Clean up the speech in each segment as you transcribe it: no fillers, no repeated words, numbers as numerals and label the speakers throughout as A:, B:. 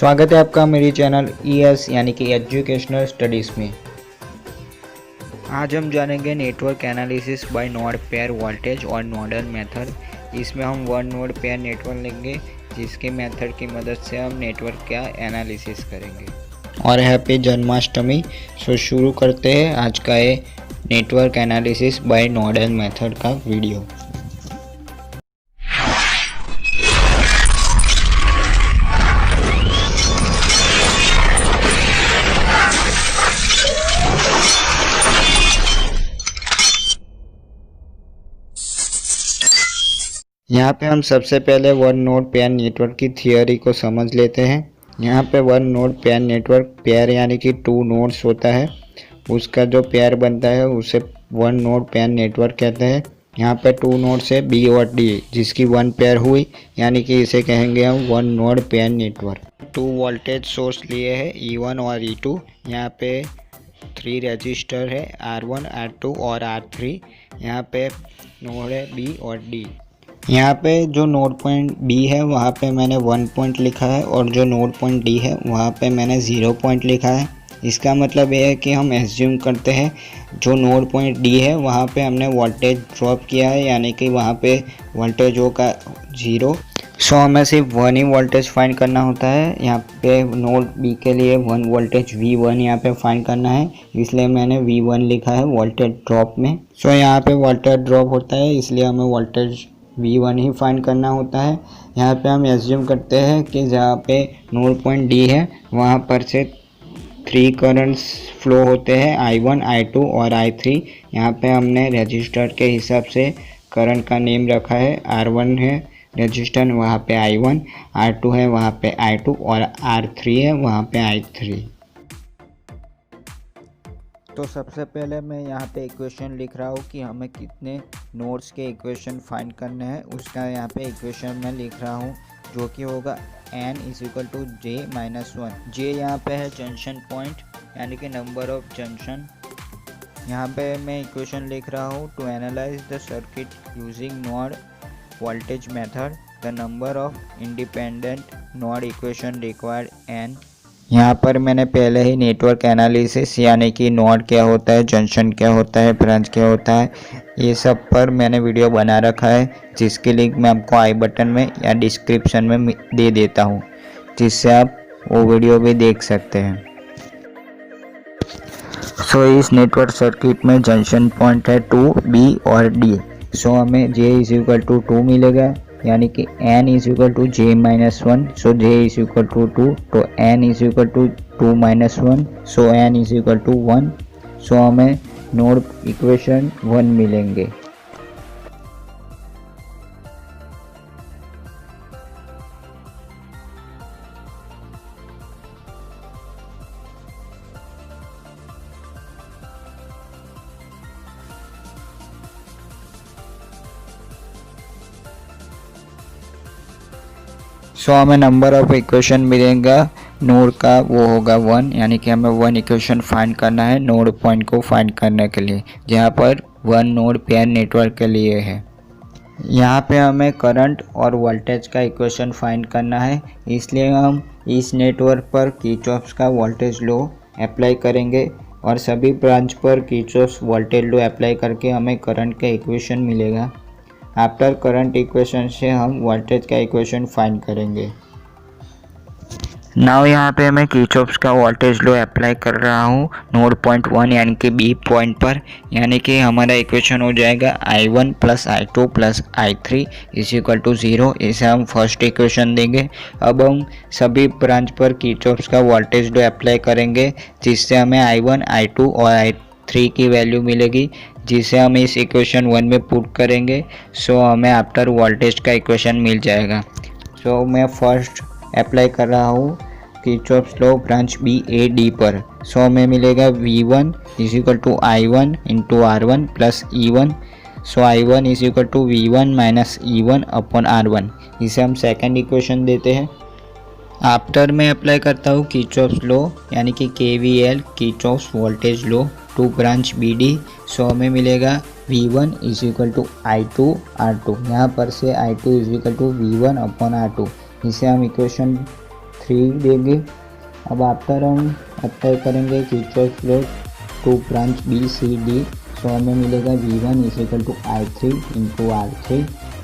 A: स्वागत है आपका मेरी चैनल ES यानी कि एजुकेशनल स्टडीज़ में। आज हम जानेंगे network analysis bye node pair voltage और नोडल मेथड। इसमें हम वन नोड पेयर नेटवर्क लेंगे जिसके मेथड की मदद से हम नेटवर्क का एनालिसिस करेंगे। और हैप्पी जन्माष्टमी। सो शुरू करते हैं आज का ये network analysis bye nodal method का वीडियो। यहाँ पे हम सबसे पहले वन नोड पेयर नेटवर्क की थियोरी को समझ लेते हैं। यहाँ पे one node pair network, pair यानी कि टू नोड्स होता है, उसका जो पेयर बनता है उसे वन नोड पेयर नेटवर्क कहते हैं। यहाँ पे टू नोड्स है B और D, जिसकी वन पेयर हुई यानी कि इसे कहेंगे हम one node pair network. Two voltage source लिए है E1 और E2। यहाँ पे 3 रजिस्टर है R1, R2 और R3। यहाँ पे नोड है B और D। यहाँ पे जो नोड पॉइंट B है वहाँ पे मैंने 1 पॉइंट लिखा है और जो नोड पॉइंट D है वहाँ पे मैंने 0 पॉइंट लिखा है। इसका मतलब ये है कि हम एज्यूम करते हैं जो नोड पॉइंट D है वहाँ पे हमने वोल्टेज ड्रॉप किया है, यानी कि वहाँ पे वोल्टेज होगा 0। सो हमें सिर्फ 1 ही वोल्टेज फाइंड करना होता है। यहाँ पे नोड B के लिए 1 वोल्टेज V1 यहाँ पे फाइंड करना है, इसलिए मैंने V1 लिखा है वोल्टेज ड्रॉप में। सो यहाँ पे वोल्टेज ड्रॉप होता है इसलिए हमें वोल्टेज V1 ही फाइंड करना होता है। यहाँ पे हम एज्यूम करते हैं कि जहाँ पे नोड पॉइंट D है वहाँ पर से 3 करंट्स फ्लो होते हैं, I1, I2 और I3। यहाँ पे हमने रजिस्टर के हिसाब से करंट का नेम रखा है। R1 है रजिस्टर, वहाँ पे I1, R2 है वहाँ पे I2 और R3 है वहाँ पे I3। तो सबसे पहले मैं यहाँ पे इक्वेशन लिख रहा हूँ कि हमें कितने नोड्स के इक्वेशन फाइंड करने हैं, उसका यहाँ पे इक्वेशन मैं लिख रहा हूँ जो कि होगा n = J-1। J यहाँ पे है जंक्शन पॉइंट यानी कि नंबर ऑफ जंक्शन। यहाँ पे मैं इक्वेशन लिख रहा हूँ to analyse the circuit using node voltage method the number of independent node equation required n। यहाँ पर मैंने पहले ही नेटवर्क एनालिसिस यानी कि नोड क्या होता है, जंक्शन क्या होता है, ब्रांच क्या होता है, ये सब पर मैंने वीडियो बना रखा है, जिसकी लिंक मैं आपको आई बटन में या डिस्क्रिप्शन में दे देता हूँ, जिससे आप वो वीडियो भी देख सकते हैं। सो इस नेटवर्क सर्किट में जंक्शन पॉइंट है 2, B और D। सो हमें J = 2 मिलेगा, यानी कि n = J-1। सो J = 2, तो n = 2 - 1, सो n = 1। सो हमें नोड इक्वेशन 1 मिलेंगे। सो हमें नंबर ऑफ इक्वेशन मिलेगा नोड का, वो होगा 1, यानी कि हमें 1 इक्वेशन फाइंड करना है नोड पॉइंट को फाइंड करने के लिए, जहाँ पर 1 नोड पेयर नेटवर्क के लिए है। यहाँ पे हमें करंट और वोल्टेज का इक्वेशन फाइंड करना है, इसलिए हम इस नेटवर्क पर किरचॉफ का वोल्टेज लॉ अप्लाई करेंगे और सभी ब्रांच पर किरचॉफ वोल्टेज लॉ अप्लाई करके हमें करंट का इक्वेशन मिलेगा। आफ्टर करंट इक्वेशन से हम वोल्टेज का इक्वेशन फाइंड करेंगे। नाउ यहाँ पे मैं किरचॉफ का वोल्टेज लॉ अप्लाई कर रहा हूँ नोड पॉइंट 1 यानी कि B पॉइंट पर, यानी कि हमारा इक्वेशन हो जाएगा I1 + I2 + I3 = 0। इसे हम फर्स्ट इक्वेशन देंगे। अब हम सभी ब्रांच पर किरचॉफ का वोल्टेज लॉ अप्लाई करेंगे, जिससे हमें I1, I2 और I3 की वैल्यू मिलेगी, जिसे हम इस इक्वेशन 1 में पुट करेंगे। सो हमें आफ्टर वोल्टेज का इक्वेशन मिल जाएगा। सो मैं फर्स्ट अप्लाई कर रहा हूँ किरचॉफ लॉ ब्रांच BAD पर। सो हमें मिलेगा V1 = I1 × R1 + E1। सो I1 = V1 - E1 / R1। इसे हम सेकंड इक्वेशन देते हैं। आफ्टर मैं अप्लाई करता हूँ किरचॉफ लॉ यानी कि KVL Kirchhoff voltage law to branch BD। So हमें मिलेगा V1 = I2 R2। यहाँ पर से I2 = V1 / R2। इसे हम इक्वेशन 3 देंगे। अब आफ्टर हम अप्लाई करेंगे Kirchhoff law to branch BCD। So हमें मिलेगा V1 is equal to I3 into R3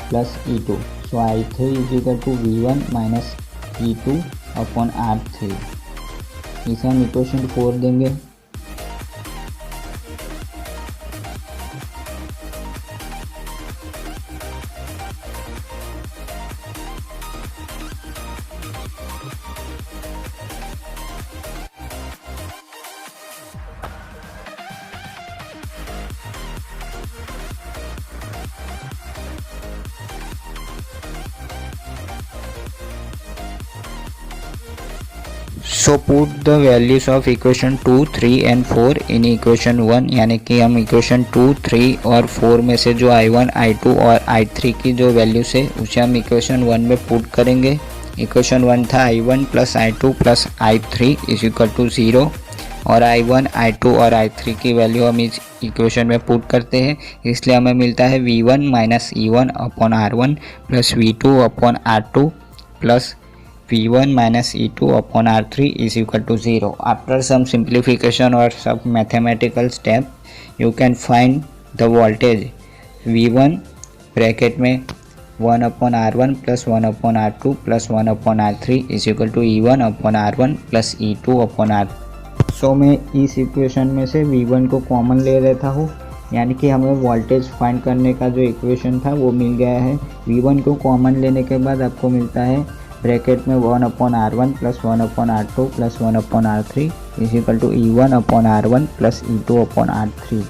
A: plus E2। So I3 is equal to V1 minus E2 upon R3। इसे हम इक्वेशन 4 देंगे। So put the values of equation 2, 3 and 4 in equation 1, यानी कि हम equation 2, 3 और 4 में से जो I1, I2 और I3 की जो वैल्यूज है उसे हम इक्वेशन 1 में पुट करेंगे। इक्वेशन 1 था I1 plus I2 plus I3 is equal to 0 और I1, I2 और I3 की वैल्यू हम इस इक्वेशन में पुट करते हैं, इसलिए हमें मिलता है V1 minus E1 upon R1 plus V2 upon R2 plus V1 minus E2 upon R3 is equal to 0. After some simplification or some mathematical step, you can find the voltage V1 bracket में 1 upon R1 plus 1 upon R2 plus 1 upon R3 is equal to E1 upon R1 plus E2 upon R। सो मैं इस equation में से V1 को common ले लेता हूँ, यानी कि हमें वोल्टेज फाइंड करने का जो इक्वेशन था वो मिल गया है। V1 को कॉमन लेने के बाद आपको मिलता है ब्रैकेट में 1 upon R1 plus 1 upon R2 plus 1 upon R3 is equal to E1 upon R1 plus E2 upon R3।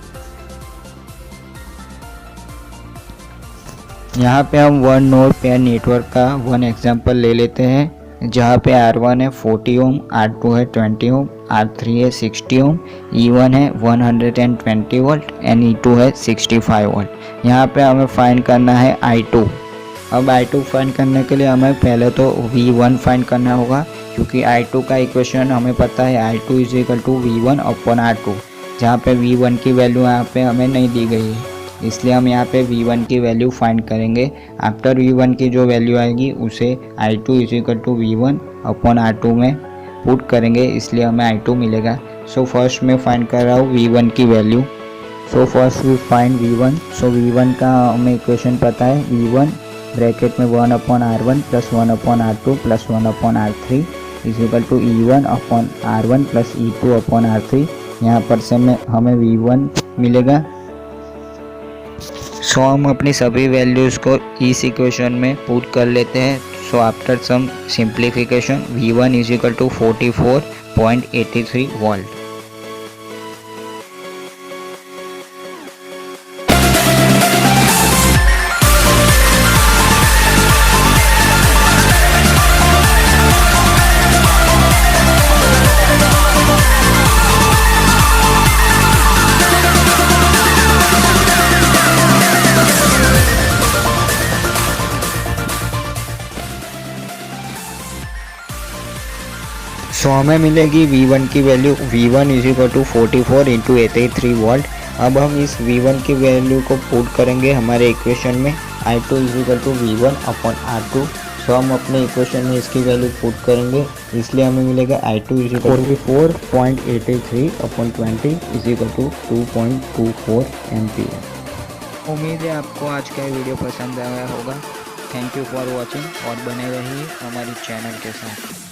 A: यहाँ पे हम वन नोड पेयर नेटवर्क का वन एग्जांपल ले लेते हैं, जहाँ पे R1 है 40 ओम, R2 है 20 ओम, R3 है 60 ओम, E1 है 120 वोल्ट एंड E2 है 65 वोल्ट। यहाँ पे हमें फाइंड करना है I2। अब I2 फाइंड करने के लिए हमें पहले तो V1 फाइंड करना होगा, क्योंकि I2 का इक्वेशन हमें पता है I2 is equal to V1 upon R2, जहाँ पे V1 की वैल्यू यहाँ पे हमें नहीं दी गई है, इसलिए हम यहाँ पे V1 की वैल्यू फाइंड करेंगे। आफ्टर V1 की जो वैल्यू आएगी उसे I2 is equal to V1 upon R2 में पुट करेंगे, इसलिए हमें I2 मिलेगा। सो फर्स्ट मैं फाइंड कर रहा हूँ V1 की value. So first we find V1। So V1 का हमें इक्वेशन पता है, V1 ब्रैकेट में 1 upon R1 plus 1 upon R2 plus 1 upon R3 is equal to E1 upon R1 plus E2 upon R3। यहाँ पर से हमें V1 मिलेगा। सो हम अपनी सभी वैल्यूज़ को इस इक्वेशन में पुट कर लेते हैं। So after some simplification V1 is equal to 44.83 volt. So हमें मिलेगी V1 की value, V1 is equal to 44 into 83 volt. अब हम इस V1 की वैल्यू को पुट करेंगे हमारे इक्वेशन में, I2 is equal to V1 upon R2। So हम अपने इक्वेशन में इसकी वैल्यू पुट करेंगे, इसलिए हमें मिलेगा I2 is equal to 44.83 upon 20 is equal to 2.24 ampere. उम्मीद है आपको आज का वीडियो पसंद आया होगा। थैंक यू फॉर वॉचिंग और बने रहिए हमारी चैनल के साथ।